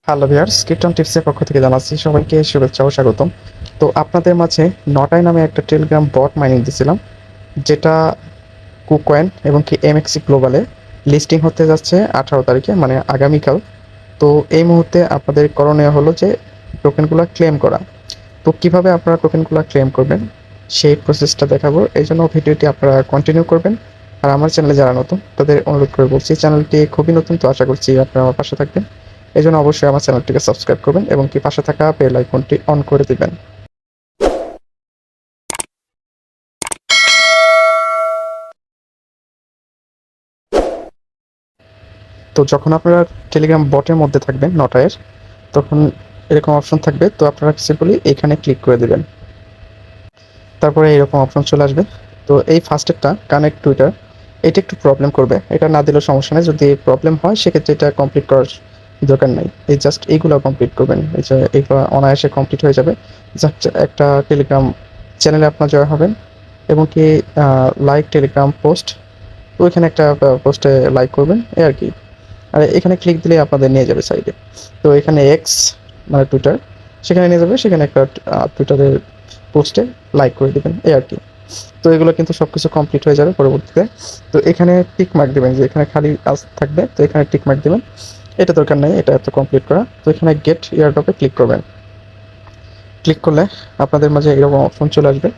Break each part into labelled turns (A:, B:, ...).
A: Hello viewers, krypton টিপসের পক্ষ থেকে জানাচ্ছি সবাইকে শুভেচ্ছা ও স্বাগতম। তো আপনাদের মাঝে নটাই নামে একটা টেলিগ্রাম বট মাইনিং দিছিলাম, যেটা কুকয়েন এবং কি এমএক্সি গ্লোবালে লিস্টিং হতে যাচ্ছে 18 তারিখে, মানে আগামীকাল। তো এই মুহূর্তে আপনাদের করণীয় হলো যে টোকেনগুলো ক্লেম করা। তো কিভাবে আপনারা টোকেনগুলো ক্লেম করবেন সেই প্রসেসটা দেখাবো, এই জন্য ভিডিওটি আপনারা কন্টিনিউ করবেন। আর আমার চ্যানেলে যারা নতুন তাদের অনুরোধ করে বলছি, চ্যানেলটি খুবই নতুন, তো আশা করছি আপনারা আমার পাশে থাকবেন। এই জন্য অবশ্যই আমার চ্যানেলটিকে সাবস্ক্রাইব করবেন এবং কি পাশে থাকা বেল আইকনটি অন করে দিবেন। তো যখন আপনারা টেলিগ্রাম বটের মধ্যে থাকবেন নটায়ের, তখন এরকম অপশন থাকবে, তো আপনারা সিম্পলি এখানে ক্লিক করে দেবেন। তারপরে এরকম অপশন চলে আসবে। তো এই ফার্স্টেরটা কানেক্ট টুইটার, এটা একটু প্রবলেম করবে, এটা না দিলেও সমস্যা নেই। যদি প্রবলেম হয় সেক্ষেত্রে এটা কমপ্লিট করার দরকার নাই, এই জাস্ট এইগুলো কমপ্লিট করবেন, এই যে এইগুলো অনায়াসে কমপ্লিট হয়ে যাবে। জাস্ট একটা টেলিগ্রাম চ্যানেলে আপনার জয়েন হবেন এবং কি লাইক টেলিগ্রাম পোস্ট, তো ওইখানে একটা পোস্টে লাইক করবেন, এই আর কি। আর এখানে ক্লিক দিলে আপনাদের নিয়ে যাবে সাইডে। তো এখানে এক্স মানে টুইটার, সেখানে নিয়ে যাবে, সেখানে একটা টুইটারের পোস্টে লাইক করে দেবেন, এই আর কি। তো এগুলো কিন্তু সব কিছু কমপ্লিট হয়ে যাবে পরবর্তীতে। তো এখানে টিক মার্ক দেবেন, যে এখানে খালি কাজ থাকবে, তো এখানে টিক মার্ক দেবেন, এটা দরকার নেই, এটা এত কমপ্লিট করা। তো এখানে গেট ইয়ারড্রপে ক্লিক করবেন। ক্লিক করলে আপনাদের মাঝে এরকম অপশন চলে আসবে।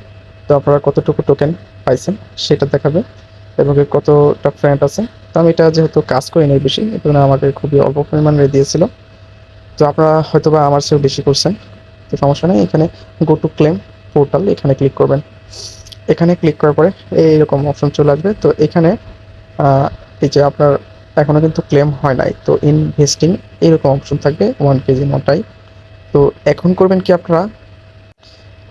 A: তো আপনারা কতটুকু টোকেন পাইছেন সেটা দেখাবে এবং কতটা ফ্রেন্ড আছে। তো আমি এটা যেহেতু কাজ করি নাই বেশি, এই জন্য আমাকে খুবই অল্প পরিমাণে দিয়েছিল। তো আপনারা হয়তো বা আমার চেয়েও বেশি করছেন, তো সমস্যা নেই। এখানে গো টু ক্লেম পোর্টাল, এখানে ক্লিক করবেন। এখানে ক্লিক করার পরে এইরকম অপশন চলে আসবে। তো এখানে এই যে আপনার এখনও কিন্তু ক্লেম হয় নাই, তো ইনভেস্টিং এরকম অপশন থাকবে 1 কেজি মোটাই। তো এখন করবেন কি আপনারা,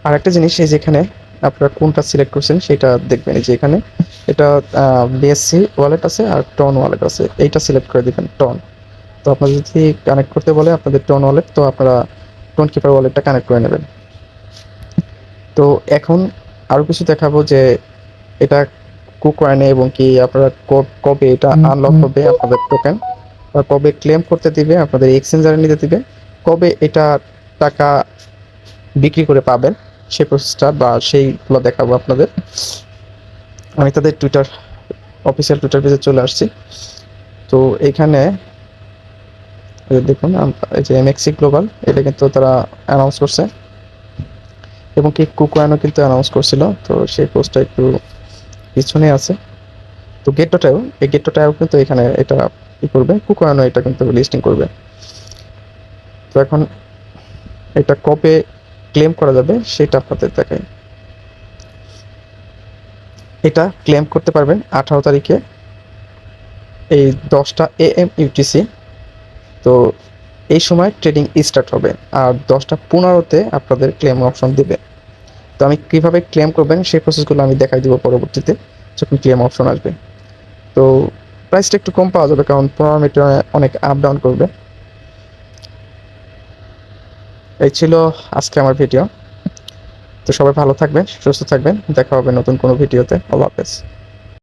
A: আরেকটা জিনিস, এই যেখানে আপনারা কোনটা সিলেক্ট করছেন সেটা দেখবেন। এই যে এখানে এটা বিএসসি ওয়ালেট আছে আর টন ওয়ালেট আছে, এইটা সিলেক্ট করে দিবেন, টন। তো আপনারা যদি কানেক্ট করতে বলে আপনাদের টন ওয়ালেট, তো আপনারা টোন কিপার ওয়ালেটটা কানেক্ট করে নেবেন। তো এখন আরও কিছু দেখাবো যে এটা কুকয়েনে এবং কি আপনারা কবে এটা আনলক হবে আপনাদের টোকেন, বা কবে ক্লেম করতে দিবে, আপনাদের এক্সচেঞ্জারে নিতে দিবে, কবে এটা টাকা বিক্রি করে পাবেন সেই প্রসেসটা বা সেইগুলো দেখাবো আপনাদের। আমি তাদের টুইটার অফিসিয়াল টুইটার পেজে চলে আসছি। তো এইখানে দেখুন, এই যে এমএক্সি গ্লোবাল, এটা কিন্তু তারা অ্যানাউন্স করছে এবং কি কুকয়েনও কিন্তু অ্যানাউন্স করছিল, তো সেই পোস্টটা একটু পিছনে আছে। তো গেটটাও, এই গেটটাও কিন্তু এখানে এটা ই করবে, কুকয়েনও এটা কিন্তু লিস্টিং করবে। তো এখন এটা কবে ক্লেম করা যাবে সেটা আপনাদের দেখাই। এটা ক্লেম করতে পারবেন 18 তারিখে এই 10টা AM ইউটিসি। তো এই সময় ট্রেডিং স্টার্ট হবে আর 10টা 15-তে আপনাদের ক্লেম অপশন দিবে। তো আমি কীভাবে ক্লেম করবেন সেই প্রসেসগুলো আমি দেখাই দিব পরবর্তীতে যখন ক্লেম অপশন আসবে। তো প্রাইসটা একটু কম পাওয়া যাবে, কারণ 15 মিনিটে অনেক আপ ডাউন করবে। এই ছিল আজকে আমার ভিডিও। তো সবাই ভালো থাকবেন, সুস্থ থাকবেন, দেখা হবে নতুন কোনো ভিডিওতে। আল্লাহ হাফেজ।